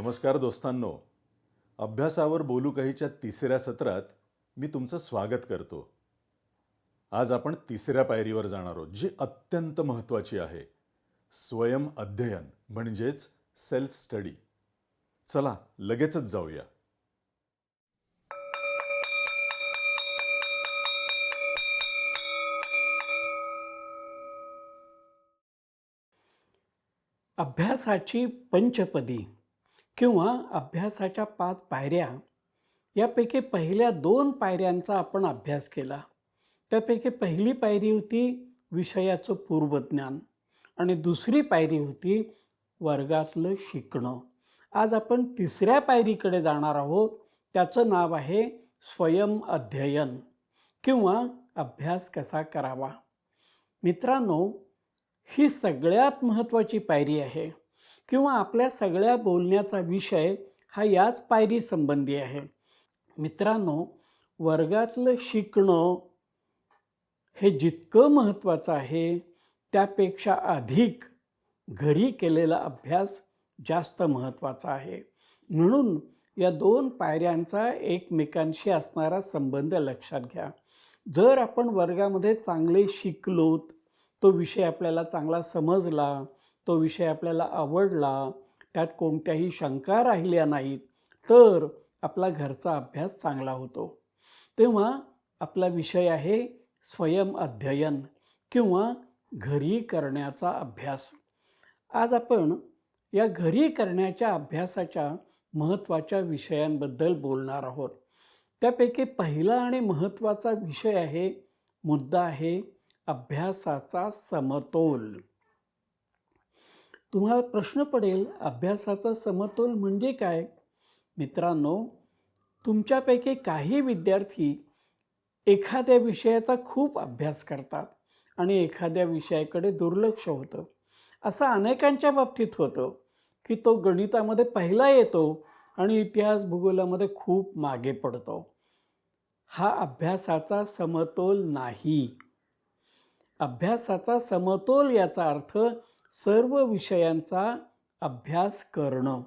नमस्कार दोस्तांनो. अभ्यासावर बोलू काहीच्या तिसऱ्या सत्रात मी तुमचं स्वागत करतो. आज आपण तिसऱ्या पायरीवर जाणार आहोत, जी अत्यंत महत्त्वाची आहे. स्वयं अध्ययन म्हणजेच सेल्फ स्टडी. चला लगेचच जाऊया. अभ्यासाची पंचपदी किंवा अभ्यासाच्या 5 पायऱ्या यापैकी पहिल्या 2 पायऱ्यांचा आपण अभ्यास केला. त्यापैकी पहिली पायरी होती विषयाचं पूर्वज्ञान आणि दुसरी पायरी होती वर्गातलं शिकणं. आज आपण तिसऱ्या पायरीकडे जाणार आहोत. त्याचं नाव आहे स्वयं अध्ययन किंवा अभ्यास कसा करावा. मित्रांनो, ही सगळ्यात महत्त्वाची पायरी आहे किंवा आपल्या सगळ्या बोलण्याचा विषय हा याच पायरी संबंधी आहे. मित्रांनो, वर्गातलं शिकणं हे जितकं महत्त्वाचं आहे त्यापेक्षा अधिक घरी केलेला अभ्यास जास्त महत्त्वाचा आहे. म्हणून या 2 पायऱ्यांचा एकमेकांशी असणारा संबंध लक्षात घ्या. जर आपण वर्गामध्ये चांगले शिकलोत, तो विषय आपल्याला चांगला समजला, तो विषय आपल्याला आवडला, त्यात कोणत्याही शंका राहिल्या नाहीत, तर आपला घरचा अभ्यास चांगला होतो. तेव्हा आपला विषय आहे स्वयं अध्ययन किंवा घरी करण्याचा अभ्यास. आज आपण या घरी करण्याच्या अभ्यासाच्या महत्त्वाच्या विषयांबद्दल बोलणार आहोत. त्यापैकी पहिला आणि महत्त्वाचा विषय आहे, मुद्दा आहे अभ्यासाचा समतोल. तुम्हाला प्रश्न पडेल, अभ्यासाचा समतोल म्हणजे काय? मित्रांनो, तुमच्यापैकी काही विद्यार्थी एखाद्या विषयाचा खूप अभ्यास करतात आणि एखाद्या विषयाकडे दुर्लक्ष होतं. असं अनेकांच्या बाबतीत होतं की तो गणितामध्ये पहिला येतो आणि इतिहास भूगोलामध्ये खूप मागे पडतो. हा अभ्यासाचा समतोल नाही. अभ्यासाचा समतोल याचा अर्थ सर्व विषयांचा अभ्यास करणं.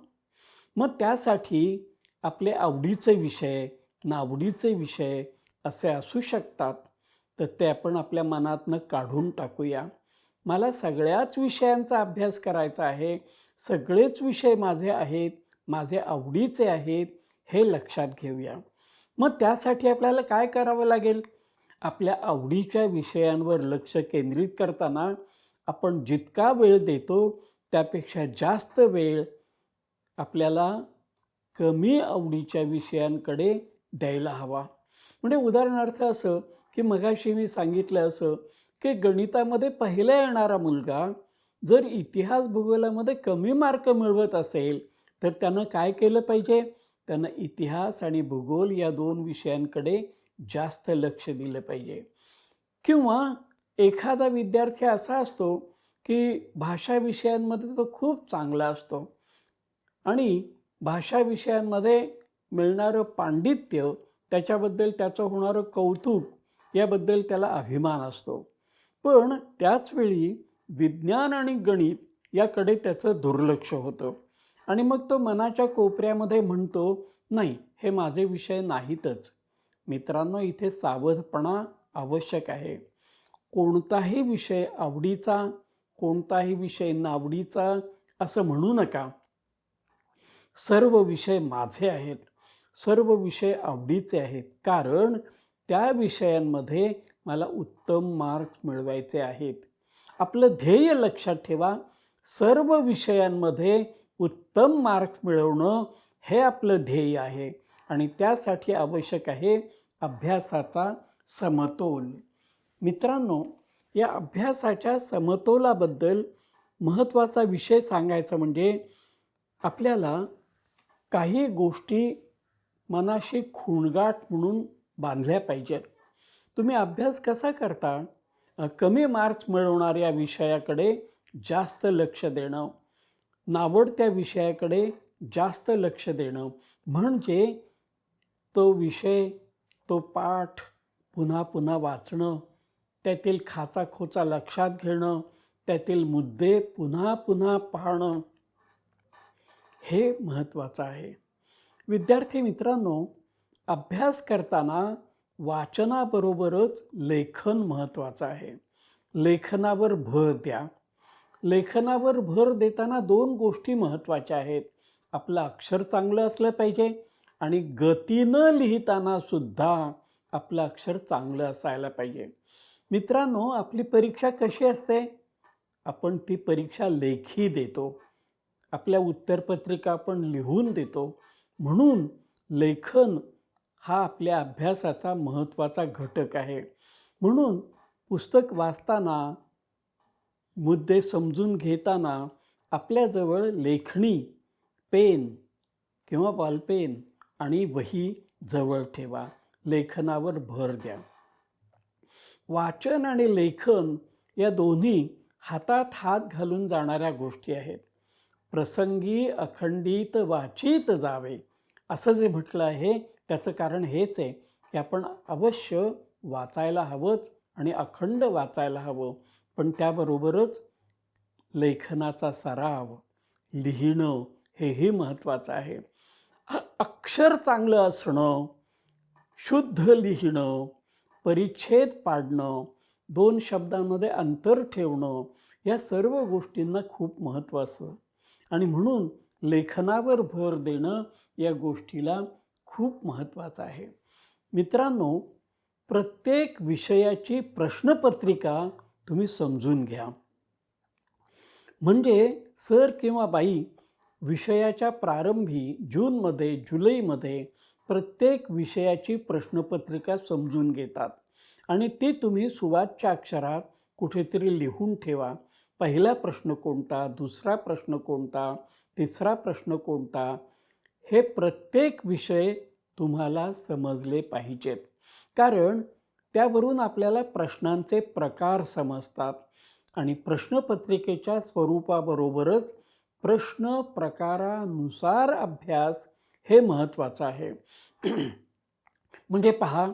मग त्यासाठी आपले आवडीचे विषय, नावडीचे विषय असे असू शकतात, तर ते आपण आपल्या मनातनं काढून टाकूया. मला सगळ्याच विषयांचा अभ्यास करायचा आहे, सगळेच विषय माझे आहेत, माझे आवडीचे आहेत, हे लक्षात घेऊया. मग त्यासाठी आपल्याला काय करावं लागेल? आपल्या आवडीच्या विषयांवर लक्ष केंद्रित करताना आपण जितका वेळ देतो त्यापेक्षा जास्त वेळ आपल्याला कमी आवडीच्या विषयांकडे द्यायला हवा. म्हणजे उदाहरणार्थ असं की मगाशी मी सांगितलं असं की गणितामध्ये पहिला येणारा मुलगा जर इतिहास भूगोलामध्ये कमी मार्क मिळवत असेल तर त्यानं काय केलं पाहिजे? त्यानं इतिहास आणि भूगोल या 2 विषयांकडे जास्त लक्ष दिलं पाहिजे. किंवा एखादा विद्यार्थी असा असतो की भाषा विषयांमध्ये तो खूप चांगला असतो आणि भाषा विषयांमध्ये मिळणारं पांडित्य, त्याच्याबद्दल त्याचं होणारं कौतुक, याबद्दल त्याला अभिमान असतो. पण त्याचवेळी विज्ञान आणि गणित याकडे त्याचं दुर्लक्ष होतं आणि मग तो मनाच्या कोपऱ्यामध्ये म्हणतो, नाही, हे माझे विषय नाहीतच. मित्रांनो, इथे सावधपणा आवश्यक आहे. कोणताही विषय आवडीचा, कोणताही विषय नावडीचा असं म्हणू नका. सर्व विषय माझे आहेत, सर्व विषय आवडीचे आहेत, कारण त्या विषयांमध्ये मला उत्तम मार्क्स मिळवायचे आहेत. आपलं ध्येय लक्षात ठेवा. सर्व विषयांमध्ये उत्तम मार्क्स मिळवणं हे आपलं ध्येय आहे आणि त्यासाठी आवश्यक आहे अभ्यासाचा समतोल. मित्रांनो, या अभ्यासाच्या समतोलाबद्दल महत्त्वाचा विषय सांगायचा म्हणजे आपल्याला काही गोष्टी मनाशी खूणगाठ म्हणून बांधल्या पाहिजेत. तुम्ही अभ्यास कसा करता? कमी मार्क्स मिळवणाऱ्या विषयाकडे जास्त लक्ष देणं, नावडत्या विषयाकडे जास्त लक्ष देणं, म्हणजे तो विषय, तो पाठ पुन्हा पुन्हा वाचणं, त्यातील खाचाखोचा लक्षात घेणं, त्यातील मुद्दे पुन्हा पुन्हा पाहणं, हे महत्त्वाचं आहे. विद्यार्थी मित्रांनो, अभ्यास करताना वाचनाबरोबरच लेखन महत्त्वाचं आहे. लेखनावर भर द्या. लेखनावर भर देताना 2 गोष्टी महत्त्वाच्या आहेत. आपलं अक्षर चांगलं असलं पाहिजे आणि गतीनं लिहिताना सुद्धा आपलं अक्षर चांगलं असायला पाहिजे. मित्रांनो, आपली परीक्षा कशी असते? आपण ती परीक्षा लेखी देतो. आपल्या उत्तरपत्रिका आपण लिहून देतो. म्हणून लेखन हा आपल्या अभ्यासाचा महत्त्वाचा घटक आहे. म्हणून पुस्तक वाचताना, मुद्दे समजून घेताना आपल्याजवळ लेखणी, पेन किंवा बॉलपेन आणि वही जवळ ठेवा. लेखनावर भर द्या. वाचन आणि लेखन या दोन्ही हातात हात घालून जाणाऱ्या गोष्टी आहेत. प्रसंगी अखंडित वाचित जावे असं जे म्हटलं आहे त्याचं कारण हेच आहे की आपण अवश्य वाचायला हवंच आणि अखंड वाचायला हवं, पण त्याबरोबरच लेखनाचा सराव, लिहिणं हेही महत्त्वाचं आहे. अक्षर चांगलं असणं, शुद्ध लिहिणं, परिच्छेद पाडणं, 2 शब्दांमध्ये अंतर ठेवणं, या सर्व गोष्टींना खूप महत्त्व असतं आणि म्हणून लेखनावर भर देणं या गोष्टीला खूप महत्त्वाचं आहे. मित्रांनो, प्रत्येक विषयाची प्रश्नपत्रिका तुम्ही समजून घ्या. म्हणजे सर किंवा बाई विषयाच्या प्रारंभी जूनमध्ये, जुलैमध्ये प्रत्येक विषयाची प्रश्नपत्रिका समजून घेतात आणि ती तुम्ही सुवाच्य अक्षरात कुठेतरी लिहून ठेवा. पहिला प्रश्न कोणता, दुसरा प्रश्न कोणता, तिसरा प्रश्न कोणता, हे प्रत्येक विषय तुम्हाला समजले पाहिजेत. कारण त्यावरून आपल्याला प्रश्नांचे प्रकार समजतात आणि प्रश्नपत्रिकेच्या स्वरूपाबरोबरच प्रश्न प्रकारानुसार अभ्यास हे महत्त्वाचं आहे. म्हणजे पहा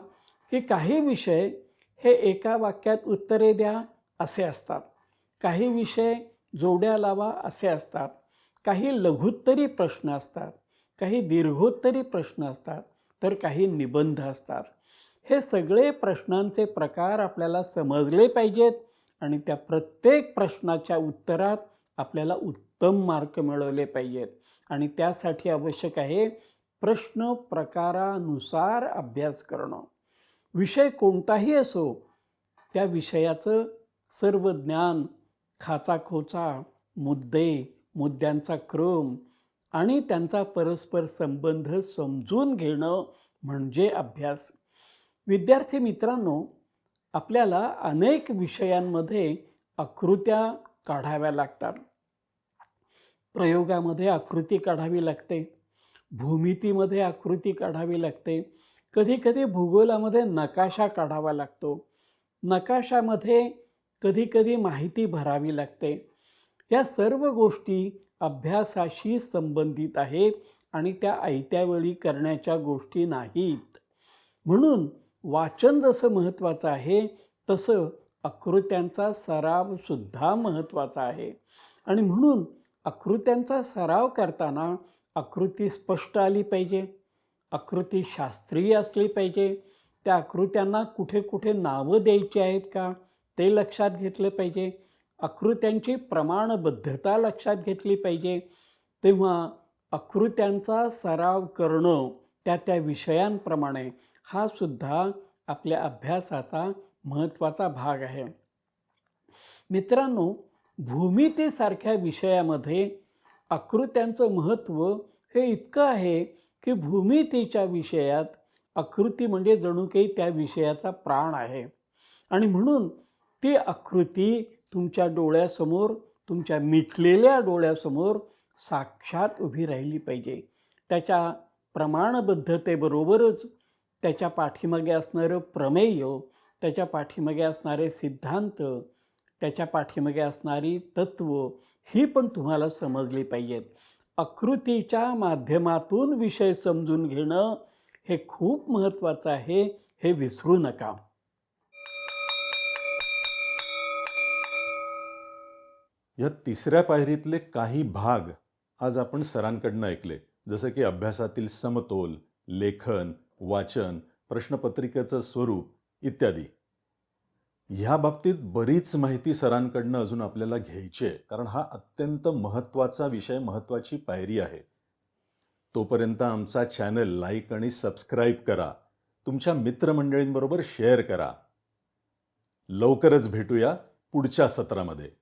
की काही विषय हे एका वाक्यात उत्तरे द्या असे असतात, काही विषय जोड्या लावा असे असतात, काही लघुत्तरी प्रश्न असतात, काही दीर्घोत्तरी प्रश्न असतात, तर काही निबंध असतात. हे सगळे प्रश्नांचे प्रकार आपल्याला समजले पाहिजेत आणि त्या प्रत्येक प्रश्नाच्या उत्तरात आपल्याला उत्तम मार्क मिळवले पाहिजेत आणि त्यासाठी आवश्यक आहे प्रश्न प्रकारानुसार अभ्यास करणं. विषय कोणताही असो, त्या विषयाचं सर्व ज्ञान, खाचाखोचा, मुद्दे, मुद्द्यांचा क्रम आणि त्यांचा परस्पर संबंध समजून घेणं म्हणजे अभ्यास. विद्यार्थी मित्रांनो, आपल्याला अनेक विषयांमध्ये आकृत्या काढाव्या लागतात. प्रयोगामध्ये आकृती काढावी लागते, भूमितीमध्ये आकृती काढावी लागते, कधीकधी भूगोलामध्ये नकाशा काढावा लागतो, नकाशामध्ये कधीकधी माहिती भरावी लागते. या सर्व गोष्टी अभ्यासाशी संबंधित आहेत आणि त्या आयत्या वेळी करण्याच्या गोष्टी नाहीत. म्हणून वाचन जसं महत्त्वाचं आहे तसं आकृत्यांचा सरावसुद्धा महत्त्वाचा आहे आणि म्हणून आकृत्यांचा सराव करताना आकृती स्पष्ट आली पाहिजे, आकृती शास्त्रीय असली पाहिजे, त्या आकृत्यांना कुठे कुठे नावं द्यायची आहेत का ते लक्षात घेतलं पाहिजे, आकृत्यांची प्रमाणबद्धता लक्षात घेतली पाहिजे. तेव्हा आकृत्यांचा सराव करणं त्या त्या विषयांप्रमाणे हा सुद्धा आपल्या अभ्यासाचा महत्त्वाचा भाग आहे. मित्रांनो, भूमितीसारख्या विषयामध्ये आकृत्यांचं महत्त्व हे इतकं आहे की भूमितीच्या विषयात आकृती म्हणजे जणू काही त्या विषयाचा प्राण आहे आणि म्हणून ती आकृती तुमच्या डोळ्यासमोर, तुमच्या मिटलेल्या डोळ्यासमोर साक्षात उभी राहिली पाहिजे. त्याच्या प्रमाणबद्धतेबरोबरच त्याच्या पाठीमागे असणारं प्रमेय, त्याच्या पाठीमागे असणारे सिद्धांत, त्याच्या पाठीमागे असणारी तत्व ही पण तुम्हाला समजली पाहिजेत. आकृतीच्या माध्यमातून विषय समजून घेणं हे खूप महत्त्वाचं आहे, हे विसरू नका. या तिसऱ्या पायरीतले काही भाग आज आपण सरांकडनं ऐकले, जसं की अभ्यासातील समतोल, लेखन, वाचन, प्रश्नपत्रिकेचं स्वरूप इत्यादी. ह्या बाबतीत बरीच माहिती सरांकडनं अजून आपल्याला घ्यायची आहे, कारण हा अत्यंत महत्त्वाचा विषय, महत्त्वाची पायरी आहे. तोपर्यंत आमचा चॅनल लाईक आणि सबस्क्राईब करा. तुमच्या मित्रमंडळींबरोबर शेअर करा. लवकरच भेटूया पुढच्या सत्रामध्ये.